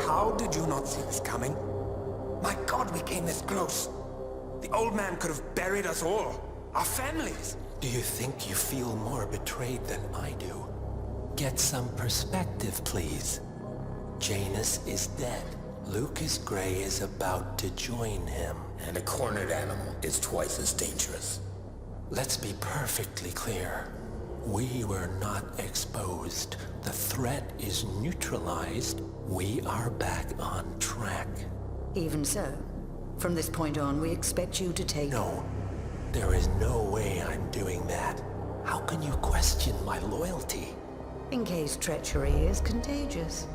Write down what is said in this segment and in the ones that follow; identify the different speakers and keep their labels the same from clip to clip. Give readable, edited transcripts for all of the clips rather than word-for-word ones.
Speaker 1: How did you not see this coming? My God, we came this close. The old man could have buried us all. Our families.
Speaker 2: Do you think you feel more betrayed than I do? Get some perspective, please. Janus is dead. Lucas Gray is about to join him.
Speaker 3: And a cornered animal is twice as dangerous.
Speaker 2: Let's be perfectly clear. We were not exposed. The threat is neutralized. We are back on track.
Speaker 4: Even so, from this point on, we expect you to take...
Speaker 2: No, there is no way I'm doing that. How can you question my loyalty?
Speaker 4: In case treachery is contagious.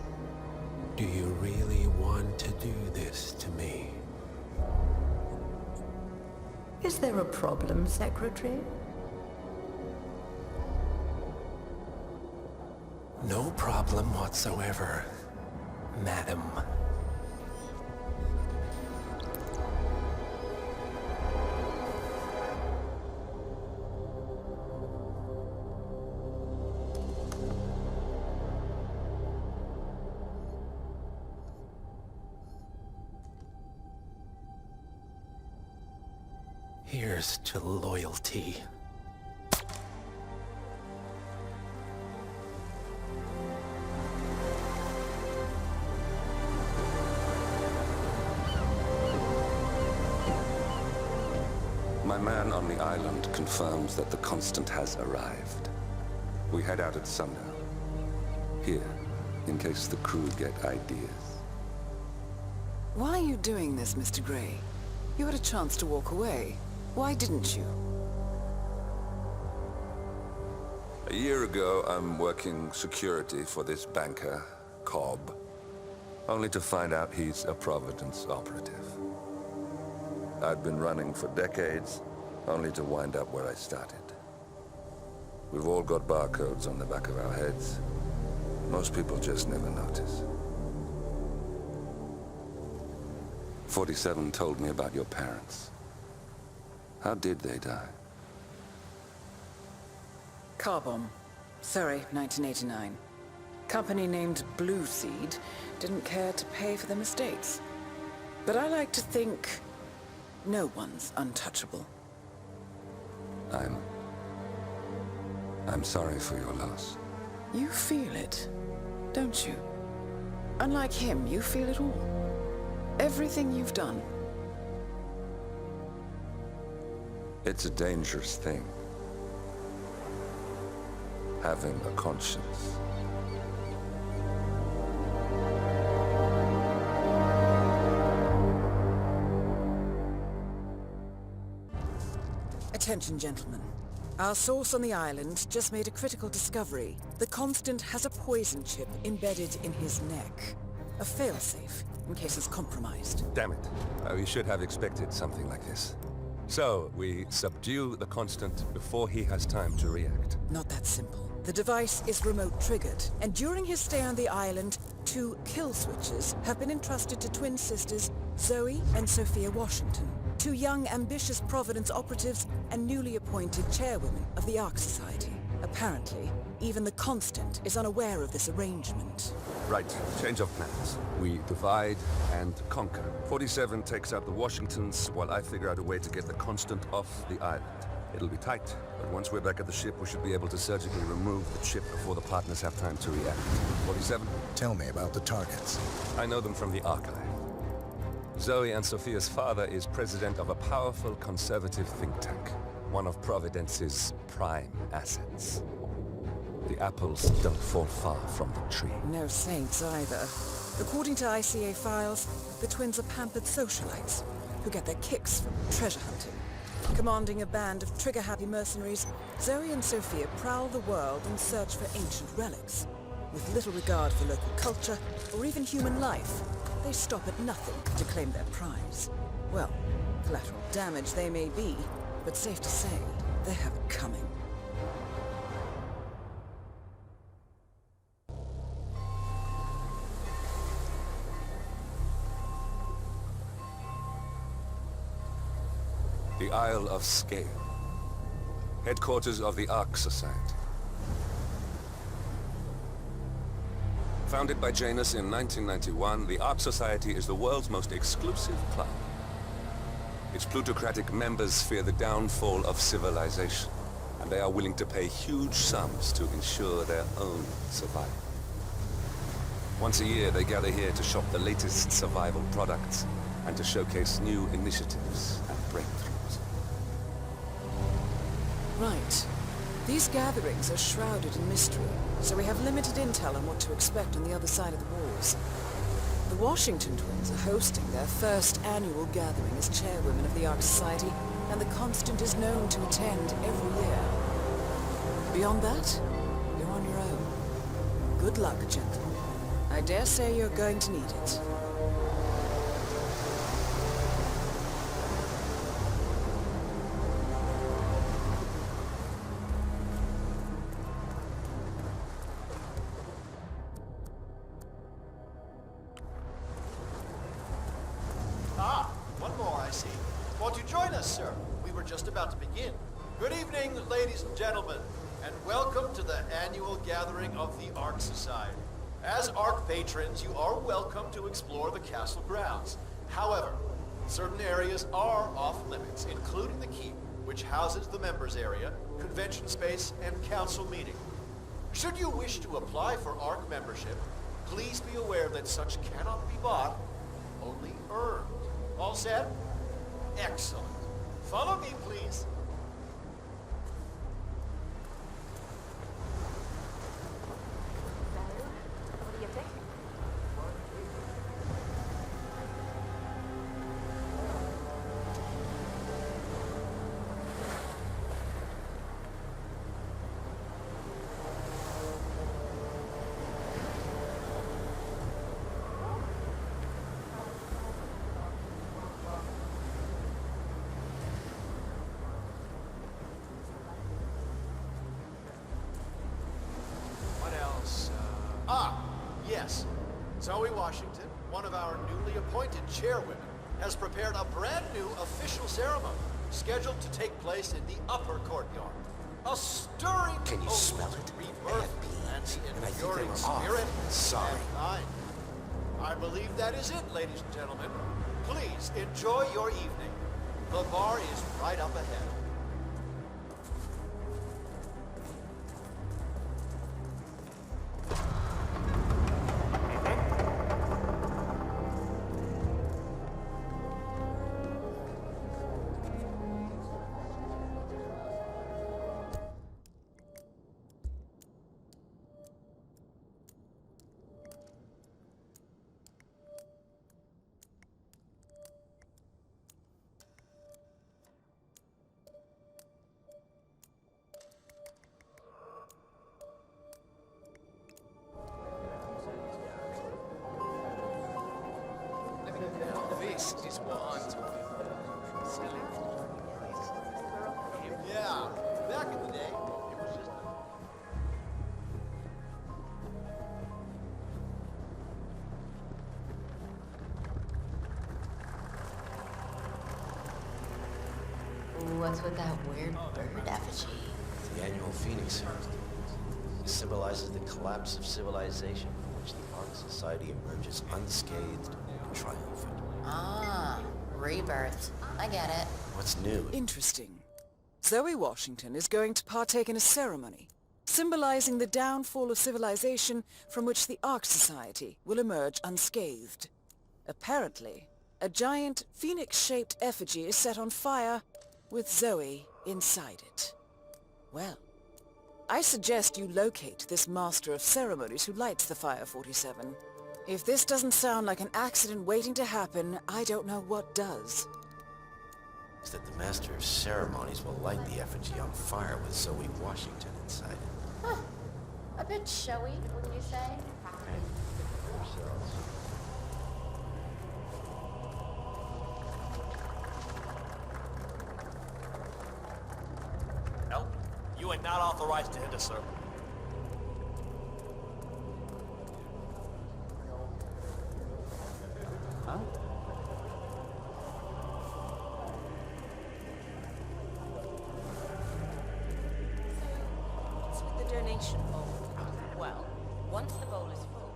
Speaker 2: Do you really want to do this to me?
Speaker 4: Is there a problem, Secretary?
Speaker 2: No problem whatsoever, Madam. Here's to loyalty.
Speaker 5: My man on the island confirms that the Constant has arrived. We head out at sundown. Here, in case the crew get ideas.
Speaker 6: Why are you doing this, Mr. Gray? You had a chance to walk away. Why didn't you?
Speaker 5: A year ago, I'm working security for this banker, Cobb, only to find out he's a Providence operative. I'd been running for decades, only to wind up where I started. We've all got barcodes on the back of our heads. Most people just never notice. 47 told me about your parents. How did they die?
Speaker 6: Car bomb. Surrey, 1989. Company named Blue Seed didn't care to pay for the mistakes. But I like to think no one's untouchable.
Speaker 5: I'm sorry for your loss.
Speaker 6: You feel it, don't you? Unlike him, you feel it all. Everything you've done.
Speaker 5: It's a dangerous thing. Having a conscience.
Speaker 6: Attention, gentlemen. Our source on the island just made a critical discovery. The Constant has a poison chip embedded in his neck. A failsafe, in case he's compromised.
Speaker 5: Damn it. We should have expected something like this. So, we subdue the Constant before he has time to react.
Speaker 6: Not that simple. The device is remote-triggered, and during his stay on the island, 2 kill switches have been entrusted to twin sisters Zoe and Sophia Washington, 2 young, ambitious Providence operatives and newly appointed chairwomen of the Ark Society. Apparently, even the Constant is unaware of this arrangement.
Speaker 5: Right, change of plans. We divide and conquer. 47 takes out the Washingtons, while I figure out a way to get the Constant off the island. It'll be tight, but once we're back at the ship, we should be able to surgically remove the chip before the partners have time to react. 47?
Speaker 7: Tell me about the targets.
Speaker 5: I know them from the archive. Zoe and Sophia's father is president of a powerful conservative think tank, one of Providence's prime assets. The apples don't fall far from the tree.
Speaker 6: No saints either. According to ICA files, the twins are pampered socialites who get their kicks from treasure hunting. Commanding a band of trigger-happy mercenaries, Zoe and Sophia prowl the world in search for ancient relics. With little regard for local culture or even human life, they stop at nothing to claim their prize. Well, collateral damage they may be, but safe to say, they have it coming.
Speaker 5: The Isle of Scale. Headquarters of the Ark Society. Founded by Janus in 1991, the Ark Society is the world's most exclusive club. Its plutocratic members fear the downfall of civilization, and they are willing to pay huge sums to ensure their own survival. Once a year, they gather here to shop the latest survival products and to showcase new initiatives and breakthroughs.
Speaker 6: Right. These gatherings are shrouded in mystery, so we have limited intel on what to expect on the other side of the walls. The Washington twins are hosting their first annual gathering as chairwomen of the Ark Society, and the Constant is known to attend every year. Beyond that, you're on your own. Good luck, gentlemen. I dare say you're going to need it.
Speaker 8: One more, I see. Won't you join us, sir? We were just about to begin. Good evening, ladies and gentlemen, and welcome to the annual gathering of the Ark Society. As Ark patrons, you are welcome to explore the castle grounds. However, certain areas are off limits, including the keep, which houses the members area, convention space, and council meeting. Should you wish to apply for Ark membership, please be aware that such cannot be bought, only earned. All set? Excellent. Follow me, please.
Speaker 9: What do you think?
Speaker 8: Yes. Zoe Washington, one of our newly appointed chairwomen, has prepared a brand new official ceremony scheduled to take place in the upper courtyard. A stirring
Speaker 3: Can you
Speaker 8: ode
Speaker 3: smell
Speaker 8: to
Speaker 3: it?
Speaker 8: rebirth and
Speaker 3: And
Speaker 8: the
Speaker 3: I think they
Speaker 8: enduring
Speaker 3: were off.
Speaker 8: spirit
Speaker 3: Sorry.
Speaker 8: and mind. I believe that is it, ladies and gentlemen. Please enjoy your evening. The bar is right up ahead.
Speaker 10: This is what I'm talking about. Selling
Speaker 8: Yeah, back in the day, it was just
Speaker 9: What's with that weird bird effigy?
Speaker 10: the annual Phoenix Ceremony. It symbolizes the collapse of civilization from which the Ark Society emerges unscathed and triumphant.
Speaker 9: Ah, rebirth. I get it.
Speaker 10: What's new?
Speaker 6: Interesting. Zoe Washington is going to partake in a ceremony, symbolizing the downfall of civilization from which the Ark Society will emerge unscathed. Apparently, a giant phoenix-shaped effigy is set on fire with Zoe inside it. Well, I suggest you locate this master of ceremonies who lights the Fire 47. If this doesn't sound like an accident waiting to happen, I don't know what does.
Speaker 10: Is that the Master of Ceremonies will light the effigy on fire with Zoe Washington inside it.
Speaker 9: Huh. A bit showy, wouldn't you say?
Speaker 11: No, you are not authorized to enter, sir.
Speaker 10: Huh?
Speaker 12: What's with the donation bowl? Well, once the bowl is full,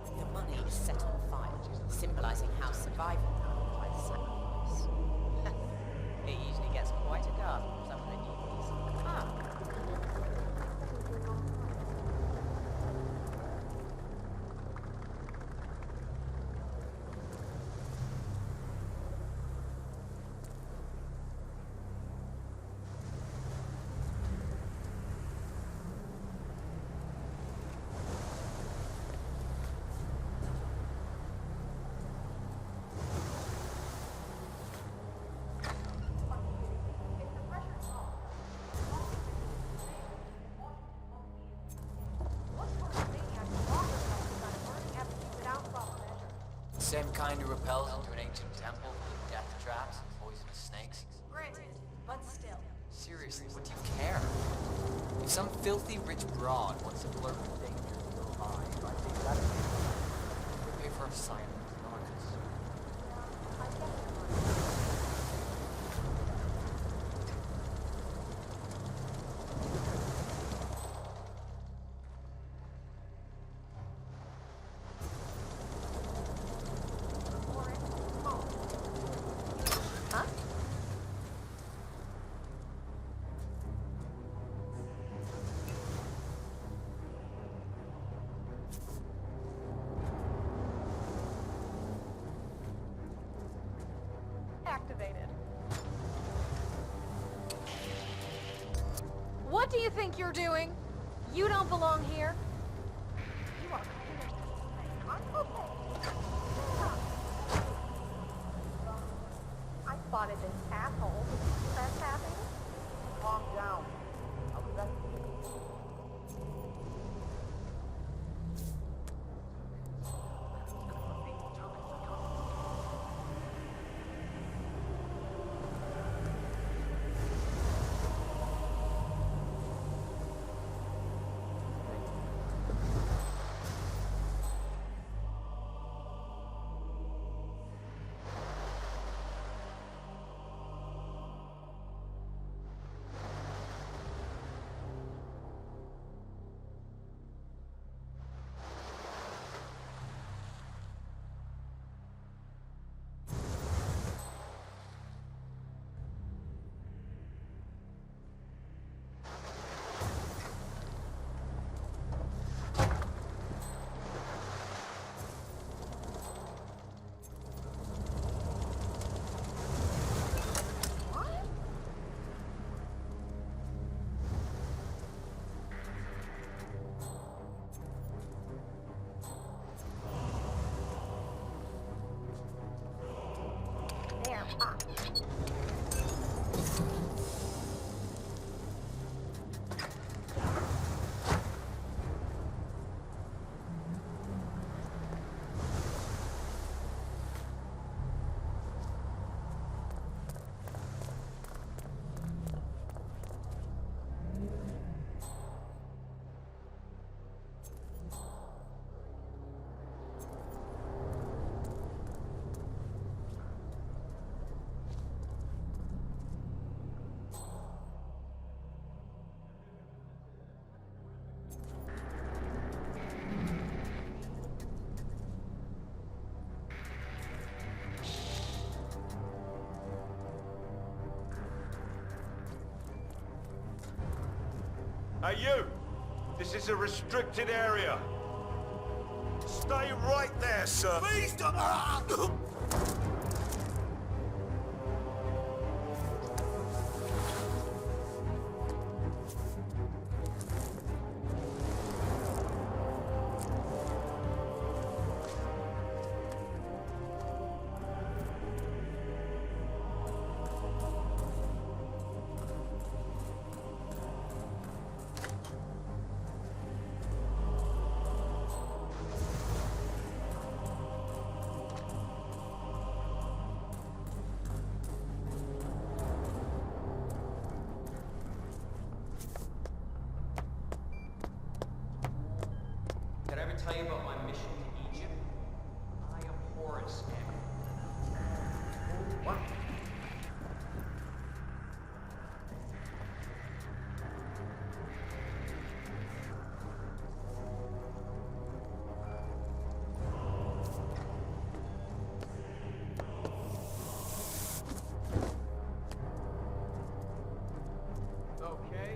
Speaker 12: Same kind who repels into an ancient temple with death traps and poisonous snakes?
Speaker 13: Granted, but still.
Speaker 12: Seriously, what do you care? If some filthy rich broad wants to flirt with danger in your life, I think that's you pay for asylum, Marcus.
Speaker 13: I get it. Activated. What do you think you're doing? You don't belong here. You are I spotted this asshole trespassing. Calm down. I'll be back.
Speaker 14: Hey, you! This is a restricted area. Stay right there, sir. Please don't...
Speaker 12: Did I ever tell you about my mission to Egypt? I abhor it, scam. What? Okay,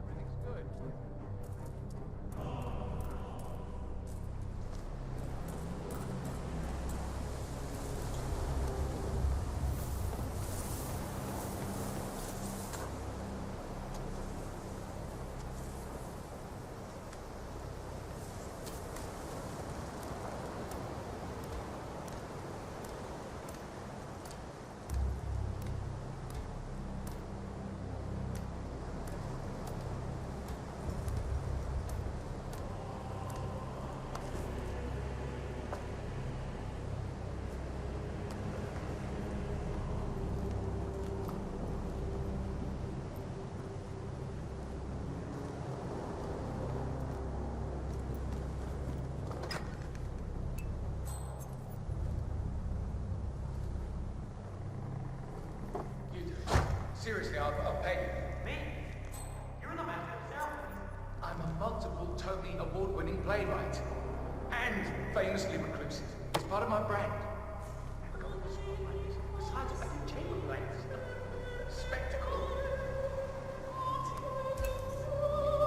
Speaker 12: everything's good.
Speaker 15: me, I'll pay you.
Speaker 11: Me? You're the master of ceremonies.
Speaker 15: I'm a multiple Tony award-winning playwright. And famously reclusive. It's part of my brand.
Speaker 11: Never go to school like this. Besides, I didn't take you like this.
Speaker 15: Spectacle.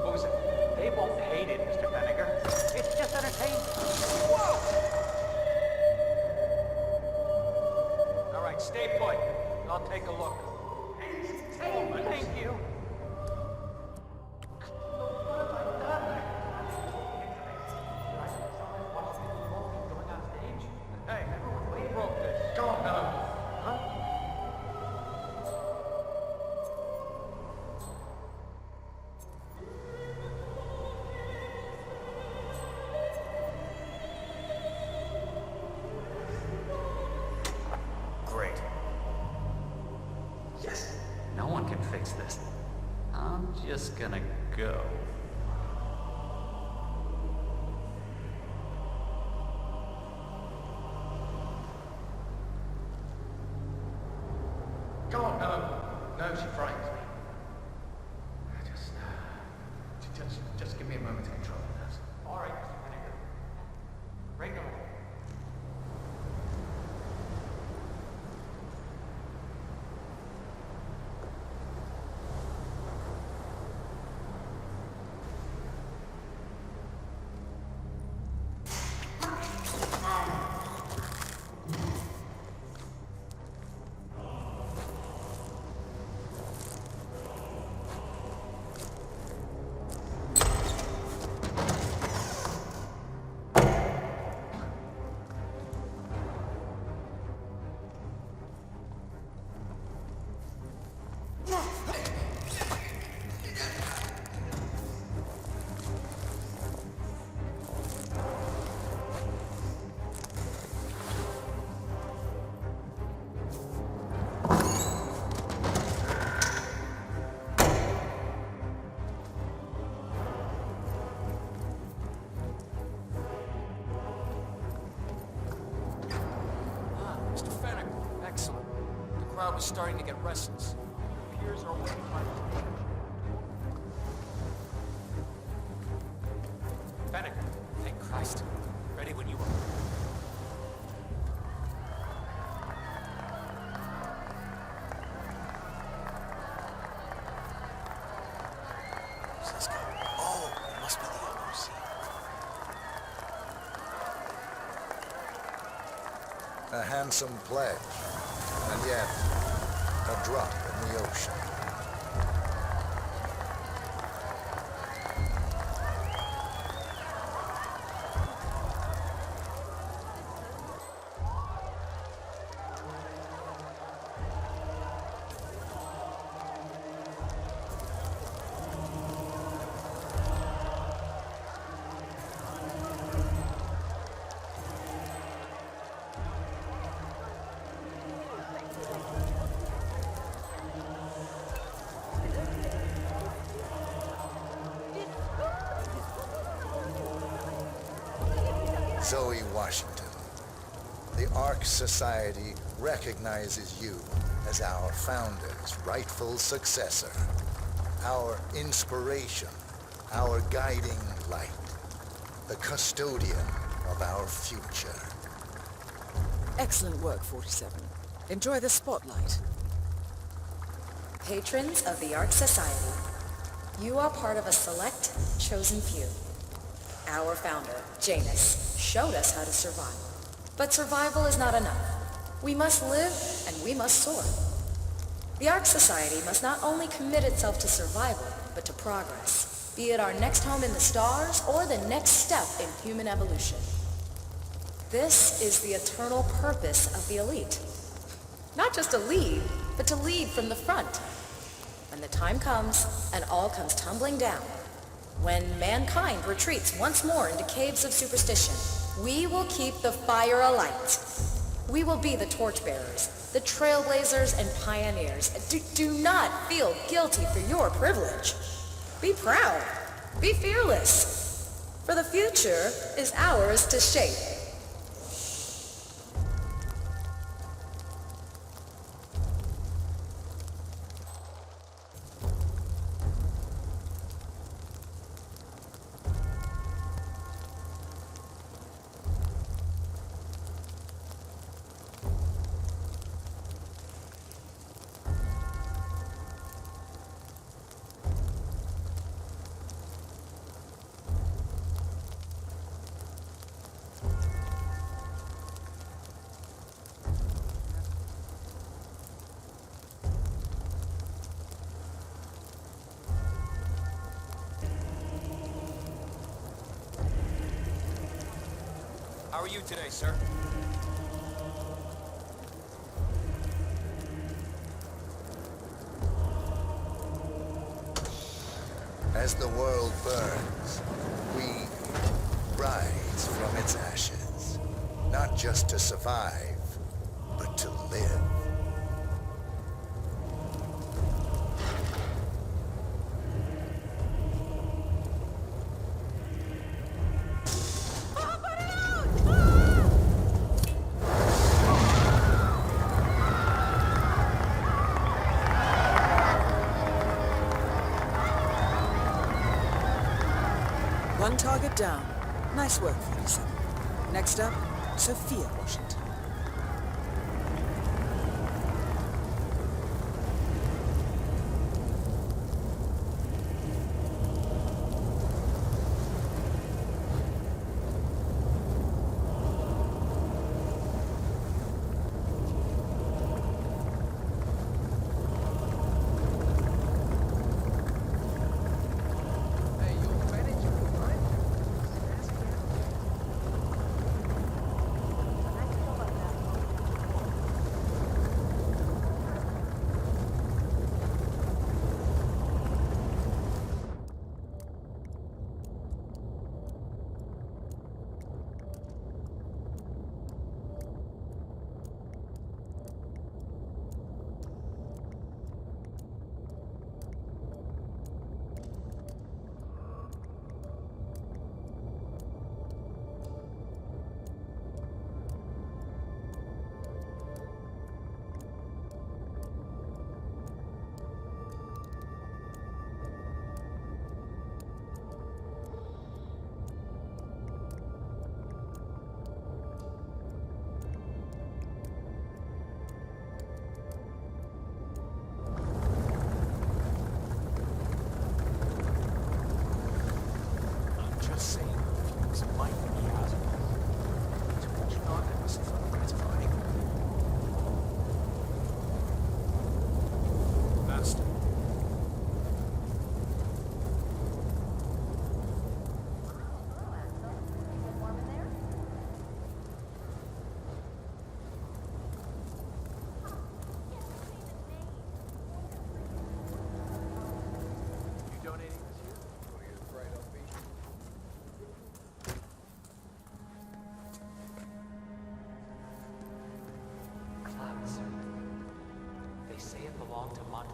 Speaker 15: What was it?
Speaker 11: They won't hate it, Mr. Vinegar. It's just entertainment.
Speaker 15: Whoa!
Speaker 11: All right, stay put. I'll take a look.
Speaker 15: Entertainment!
Speaker 11: Thank you. Hey, who broke this?
Speaker 15: God, no.
Speaker 11: Huh? Great. Yes, no one can fix this. I'm just gonna go.
Speaker 15: God, no. No, she frightens me. Just give me a moment to control this.
Speaker 11: All right, Mr. Vinegar. Regular. Mr. Fennec, excellent. The crowd was starting to get restless. Peers are waiting by the door. Fennec, thank Christ. Ready when you are.
Speaker 10: Where's this going? Oh, it must be the OC.
Speaker 7: A handsome pledge, and yet a drop in the ocean. Zoe Washington, the Ark Society recognizes you as our founder's rightful successor, our inspiration, our guiding light, the custodian of our future.
Speaker 6: Excellent work, 47. Enjoy the spotlight.
Speaker 16: Patrons of the Ark Society, you are part of a select, chosen few. Our founder, Janus, showed us how to survive. But survival is not enough. We must live and we must soar. The Ark Society must not only commit itself to survival, but to progress, be it our next home in the stars or the next step in human evolution. This is the eternal purpose of the elite. Not just to lead, but to lead from the front. When the time comes and all comes tumbling down, when mankind retreats once more into caves of superstition, we will keep the fire alight. We will be the torchbearers, the trailblazers and pioneers. Do not feel guilty for your privilege. Be proud. Be fearless. For the future is ours to shape.
Speaker 11: How are you today, sir?
Speaker 7: As the world burns, we rise from its ashes. Not just to survive, but to live.
Speaker 6: One target down. Nice work, 47. Next up, Sophia Washington.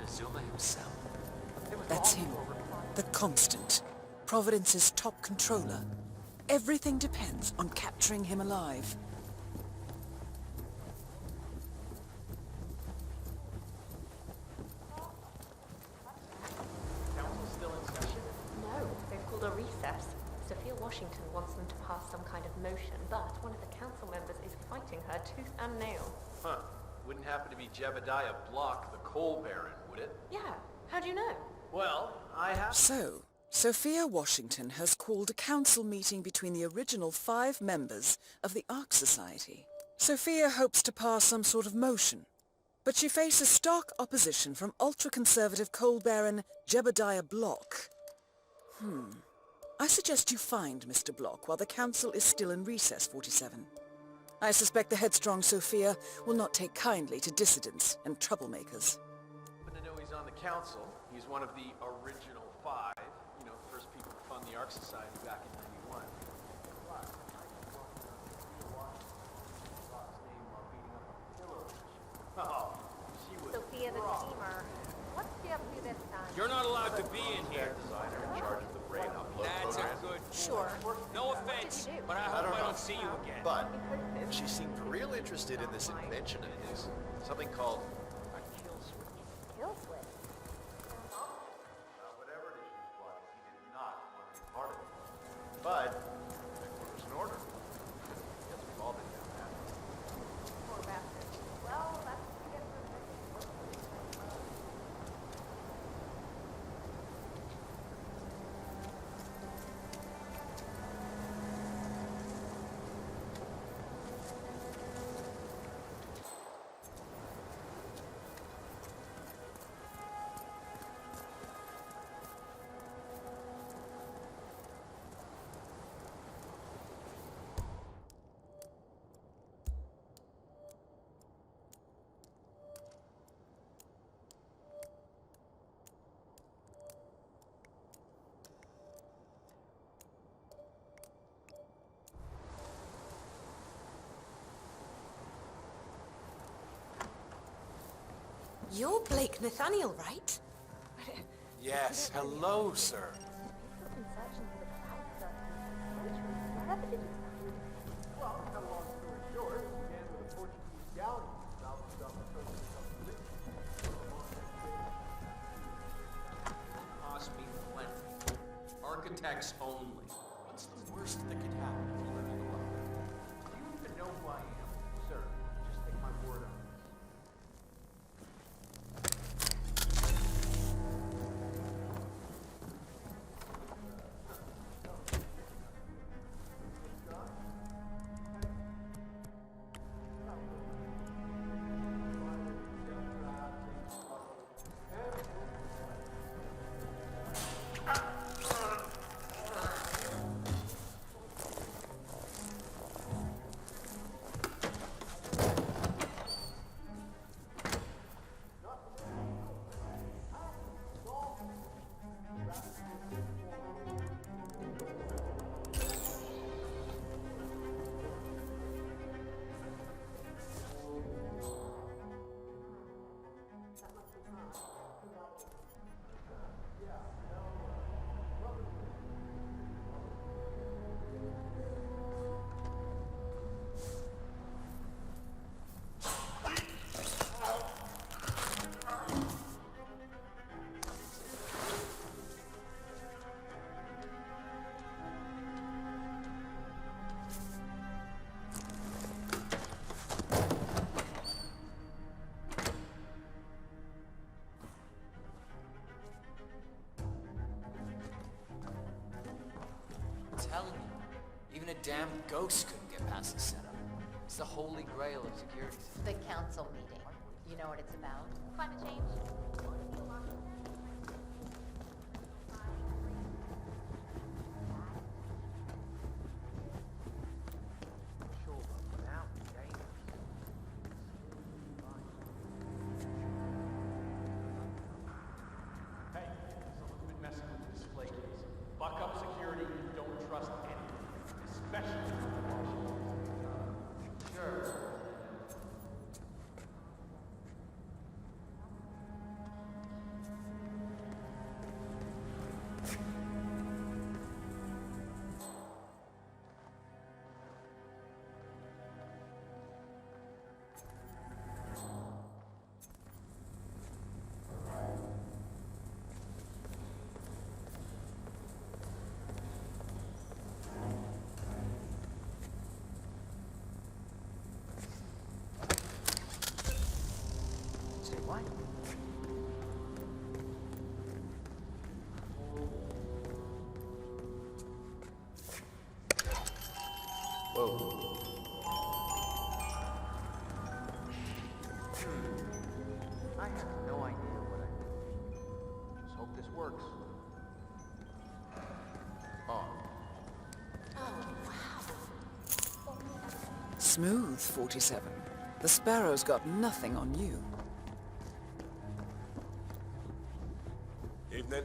Speaker 12: Zuma himself.
Speaker 6: That's him. The Constant. Providence's top controller. Everything depends on capturing him alive.
Speaker 17: Council's still in session?
Speaker 13: No, they've called a recess. Sophia Washington wants them to pass some kind of motion, but one of the council members is fighting her tooth and nail.
Speaker 8: Huh. Wouldn't happen to be Jebediah Block, the coal baron, would it?
Speaker 13: Yeah, how do you know?
Speaker 8: Well, I have...
Speaker 6: So, Sophia Washington has called a council meeting between the original 5 members of the Ark Society. Sophia hopes to pass some sort of motion, but she faces stark opposition from ultra-conservative coal baron Jebediah Block. I suggest you find Mr. Block while the council is still in recess, 47. I suspect the headstrong Sophia will not take kindly to dissidents and troublemakers.
Speaker 8: But to know he's on the council. He's one of the original 5. You know, first people to fund the Ark Society back in 91. Oh, she was
Speaker 13: Sophia the steamer. What's she up to this time?
Speaker 11: You're not allowed to be in here.
Speaker 8: designer in charge of the brain upload
Speaker 11: That's a
Speaker 8: program.
Speaker 11: good...
Speaker 13: Sure.
Speaker 11: No offense, but I hope I don't see you again.
Speaker 8: But she seemed real interested in this invention of his. Something called a kill switch.
Speaker 13: Kill switch.
Speaker 8: Whatever it is she's plotting, he did not want to be part of it. But, it was an order. Guess we've all been down that.
Speaker 13: Poor bastard. Well, that's what you get for
Speaker 17: You're Blake Nathaniel, right?
Speaker 11: Yes, hello, sir.
Speaker 8: Well, cut a long story short, it began with a Portuguese galleon salvaged off the coast of Costa
Speaker 11: Cost me plenty. Architects only. What's the worst that could happen if you let me alone?
Speaker 8: Do you even know who I am? Sir, just take my word on it.
Speaker 12: Telling you, even a damn ghost couldn't get past the setup. It's the holy grail of security.
Speaker 9: The council meeting. You know what it's about?
Speaker 13: Climate change.
Speaker 8: Hey, someone's been messing with the display case. Buck up security and don't trust anyone, especially Washington.
Speaker 12: Sure. Say what? Whoa.
Speaker 8: I have no idea what I did. Just hope this works.
Speaker 6: Smooth, 47. The Sparrow's got nothing on you.
Speaker 14: Evening.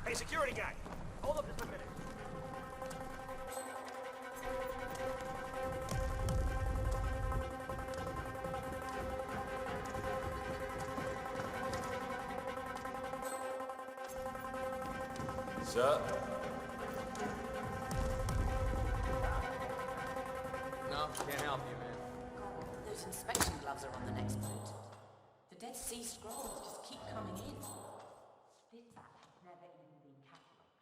Speaker 18: Hey, security guy! Hold up just a minute.
Speaker 14: Sir?
Speaker 12: No, can't help you, man.
Speaker 16: Those inspection gloves are on the next boat. The Dead Sea Scrolls just keep coming in.
Speaker 9: This map has never even been catalogued.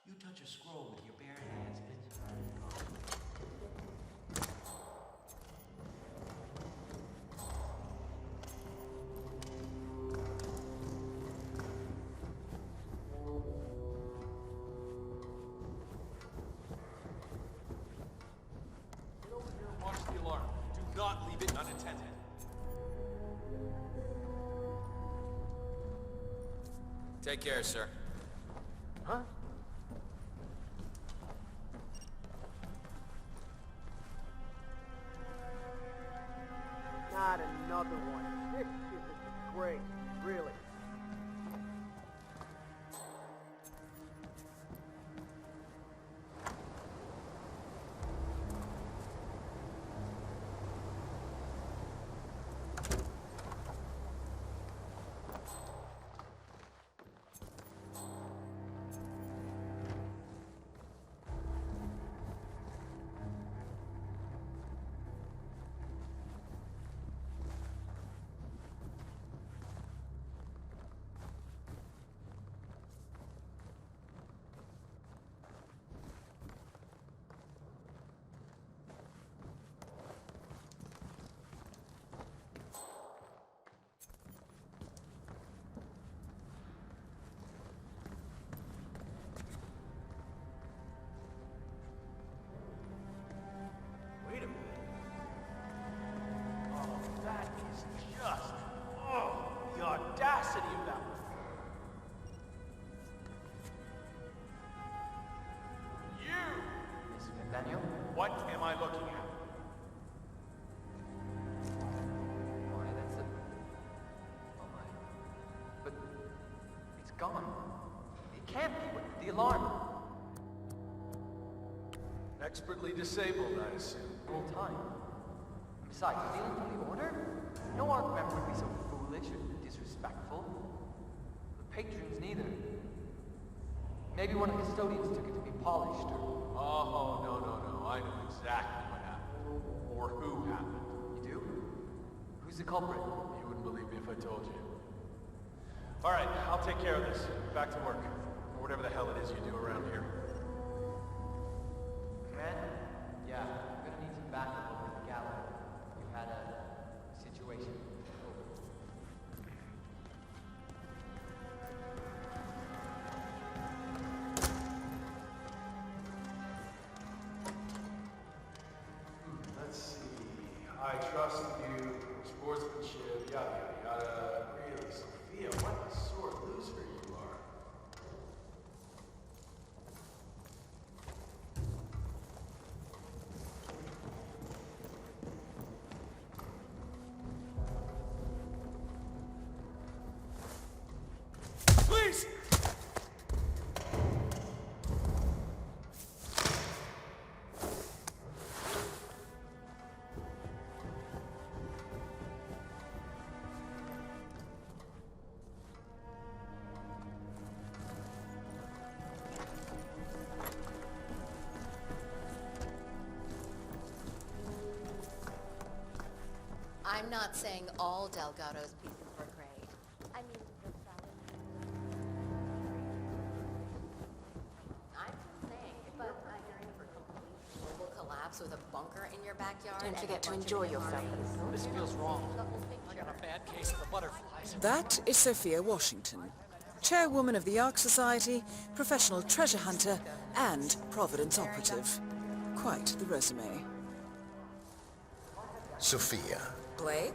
Speaker 10: You touch a scroll with your bare hands, and it's...
Speaker 11: Get over here and watch the alarm. Do not leave it unattended. Take care, sir.
Speaker 8: Huh? Not another one. This is a disgrace, really.
Speaker 12: gone. It can't be with the alarm.
Speaker 15: Expertly disabled, I assume.
Speaker 12: Full time. Besides, stealing from the Order? No Ark member would be so foolish or disrespectful. The patrons neither. Maybe one of the custodians took it to be polished or...
Speaker 15: Oh, no. I know exactly what happened. Or who happened.
Speaker 12: You do? Who's the culprit?
Speaker 15: You wouldn't believe me if I told you. All right, I'll take care of this. Back to work. Or whatever the hell it is you do around here.
Speaker 12: Man? Yeah, I'm gonna need some backup over the gallery. We've had a situation.
Speaker 15: Let's see. I trust you. Sportsmanship. Yada. Really, Sophia, what a sore loser you are. Please!
Speaker 16: I'm not saying all Delgado's pieces were great. I mean, I'm just saying, but you're in for complete global collapse with a bunker in your backyard.
Speaker 17: Don't forget to enjoy yourself.
Speaker 12: This feels wrong.
Speaker 16: The whole
Speaker 12: I
Speaker 16: picture.
Speaker 12: got a bad case of the butterflies.
Speaker 6: That is Sophia Washington, chairwoman of the Ark Society, professional treasure hunter, and Providence operative. Quite the resume.
Speaker 7: Sophia,
Speaker 16: Blake?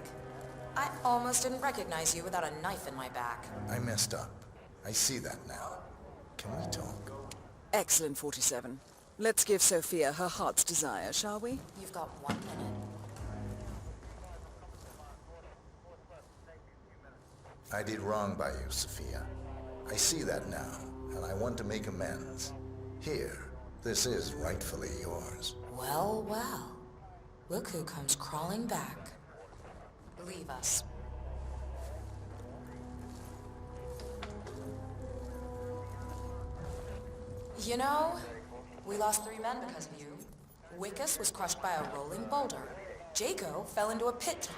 Speaker 16: I almost didn't recognize you without a knife in my back.
Speaker 7: I messed up. I see that now. Can we talk?
Speaker 6: Excellent, 47. Let's give Sophia her heart's desire, shall we?
Speaker 16: You've got 1 minute.
Speaker 7: I did wrong by you, Sophia. I see that now, and I want to make amends. Here, this is rightfully yours.
Speaker 16: Well, well. Look who comes crawling back. Believe us. You know, we lost 3 men because of you. Wickus was crushed by a rolling boulder. Jaco fell into a pit.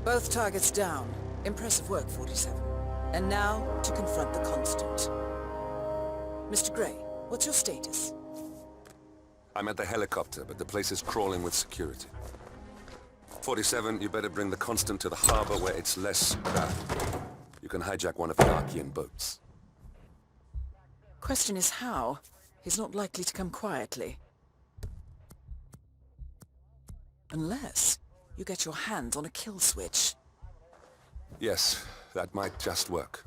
Speaker 6: Both targets down. Impressive work, 47. And now, to confront the Constant. Mr. Gray, what's your status?
Speaker 5: I'm at the helicopter, but the place is crawling with security. 47, you better bring the Constant to the harbor where it's less crowded. You can hijack one of the Archean boats.
Speaker 6: Question is how? He's not likely to come quietly. Unless you get your hands on a kill switch.
Speaker 5: Yes, that might just work.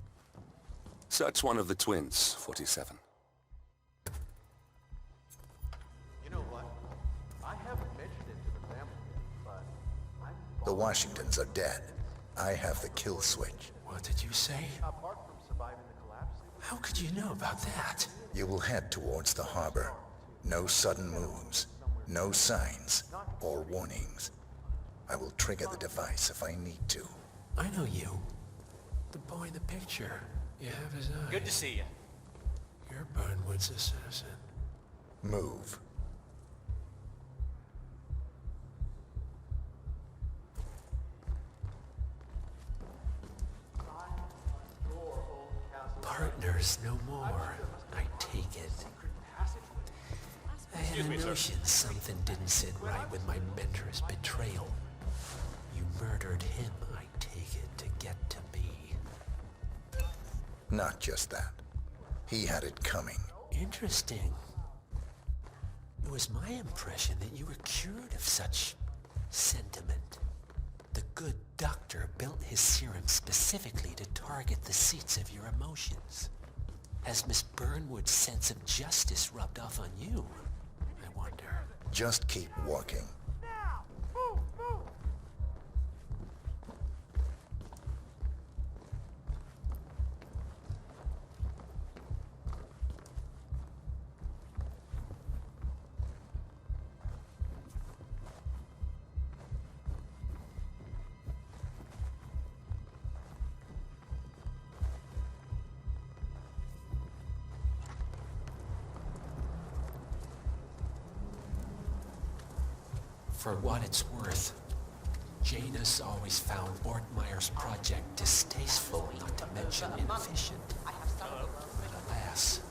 Speaker 5: Search one of the twins, 47.
Speaker 8: You know what? I haven't mentioned it to the family yet, but I'm...
Speaker 7: The Washingtons are dead. I have the kill switch.
Speaker 2: What did you say?
Speaker 8: Apart from surviving the collapse...
Speaker 2: How could you know about that?
Speaker 7: You will head towards the harbor. No sudden moves, no signs or warnings. I will trigger the device if I need to.
Speaker 2: I know you. The boy in the picture. You have his eyes.
Speaker 12: Good to see you.
Speaker 2: You're Burnwood's assassin.
Speaker 7: Move.
Speaker 2: Partners no more, I take it. I had a notion something didn't sit right with my mentor's betrayal. You murdered him, I take it, to get to me.
Speaker 7: Not just that. He had it coming.
Speaker 2: Interesting. It was my impression that you were cured of such sentiment. The good doctor built his serum specifically to target the seats of your emotions. Has Miss Burnwood's sense of justice rubbed off on you? I wonder.
Speaker 7: Just keep walking.
Speaker 2: For what it's worth, Janus always found Ortmeyer's project distasteful, not to mention inefficient. But alas,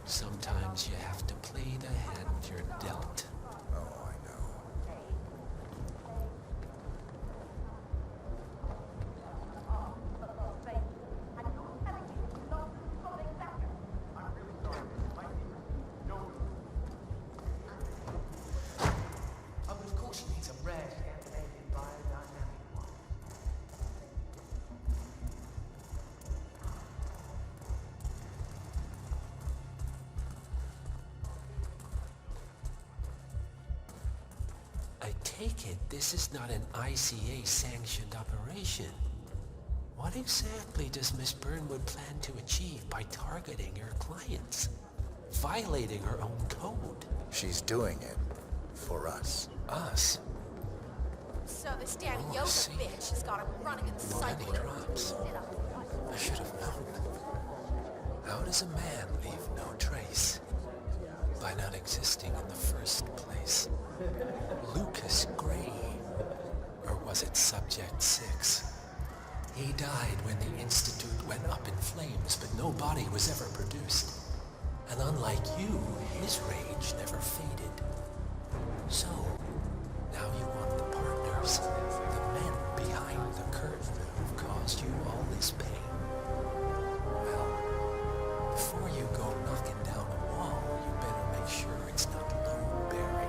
Speaker 2: sometimes you have to play the hand you're dealt.
Speaker 7: Oh, I know.
Speaker 12: But of course she needs a rare animated biodynamic one.
Speaker 2: I take it this is not an ICA-sanctioned operation. What exactly does Miss Burnwood plan to achieve by targeting her clients? Violating her own code?
Speaker 7: She's doing it for us.
Speaker 2: Us?
Speaker 17: So this Daddy
Speaker 2: Oh, I
Speaker 17: Yoda
Speaker 2: see.
Speaker 17: bitch has got him running and cycling.
Speaker 2: Drops. I should have known. How does a man leave no trace? By not existing in the first place. Lucas Gray. Or was it Subject 6? He died when the Institute went up in flames, but no body was ever produced. And unlike you, his rage never faded. So, now you want the partners, the men behind the curtain who've caused you all this pain. Well, before you go knocking down a wall, you better make sure it's not load-bearing.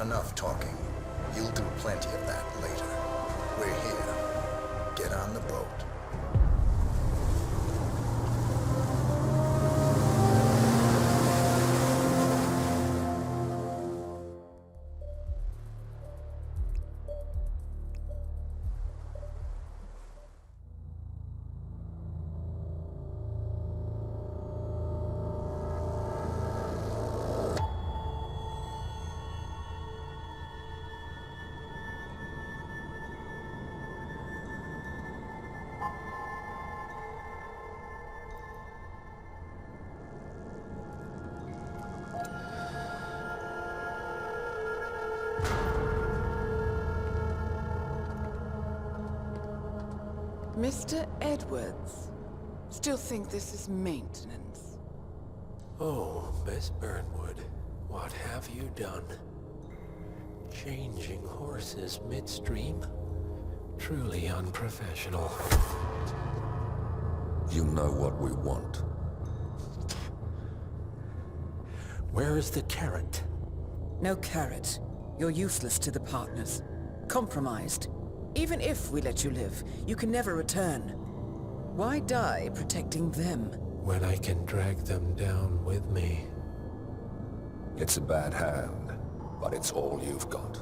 Speaker 7: Enough talking. You'll do plenty of that later. We're here. Get on the boat.
Speaker 6: Mr. Edwards, still think this is maintenance?
Speaker 2: Oh, Miss Burnwood, what have you done? Changing horses midstream? Truly unprofessional.
Speaker 5: You know what we want.
Speaker 2: Where is the carrot?
Speaker 6: No carrot. You're useless to the partners. Compromised. Even if we let you live, you can never return. Why die protecting them?
Speaker 2: When I can drag them down with me.
Speaker 5: It's a bad hand, but it's all you've got.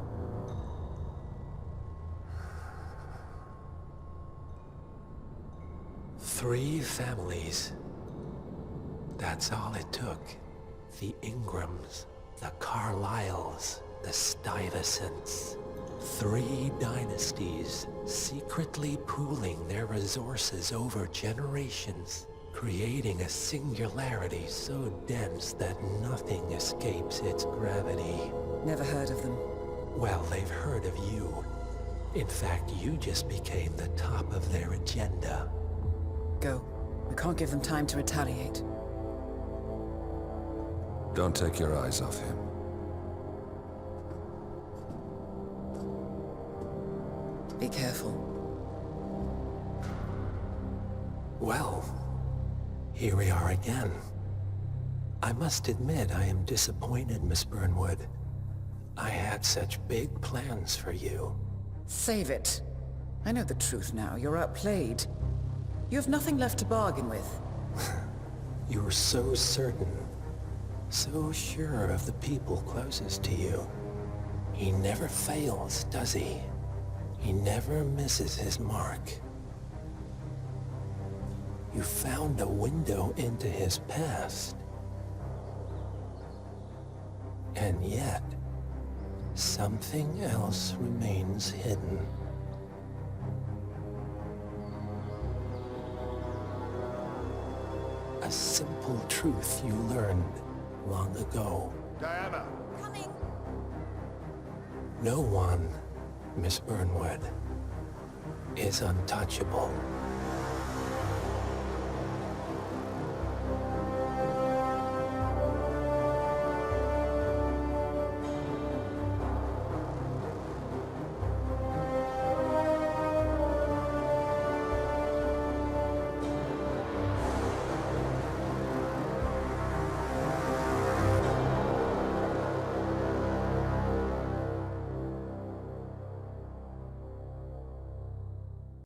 Speaker 2: Three families. That's all it took. The Ingrams, the Carlyles, the Stuyvesants. 3 dynasties secretly pooling their resources over generations, creating a singularity so dense that nothing escapes its gravity.
Speaker 6: Never heard of them.
Speaker 2: Well, they've heard of you. In fact, you just became the top of their agenda.
Speaker 6: Go. We can't give them time to retaliate.
Speaker 5: Don't take your eyes off him.
Speaker 6: Be careful.
Speaker 2: Well, here we are again. I must admit I am disappointed, Miss Burnwood. I had such big plans for you.
Speaker 6: Save it. I know the truth now. You're outplayed. You have nothing left to bargain with.
Speaker 2: You were so certain, so sure of the people closest to you. He never fails, does he? He never misses his mark. You found a window into his past. And yet, something else remains hidden. A simple truth you learned long ago.
Speaker 14: Diana!
Speaker 17: Coming!
Speaker 2: No one, Miss Burnwood, is untouchable.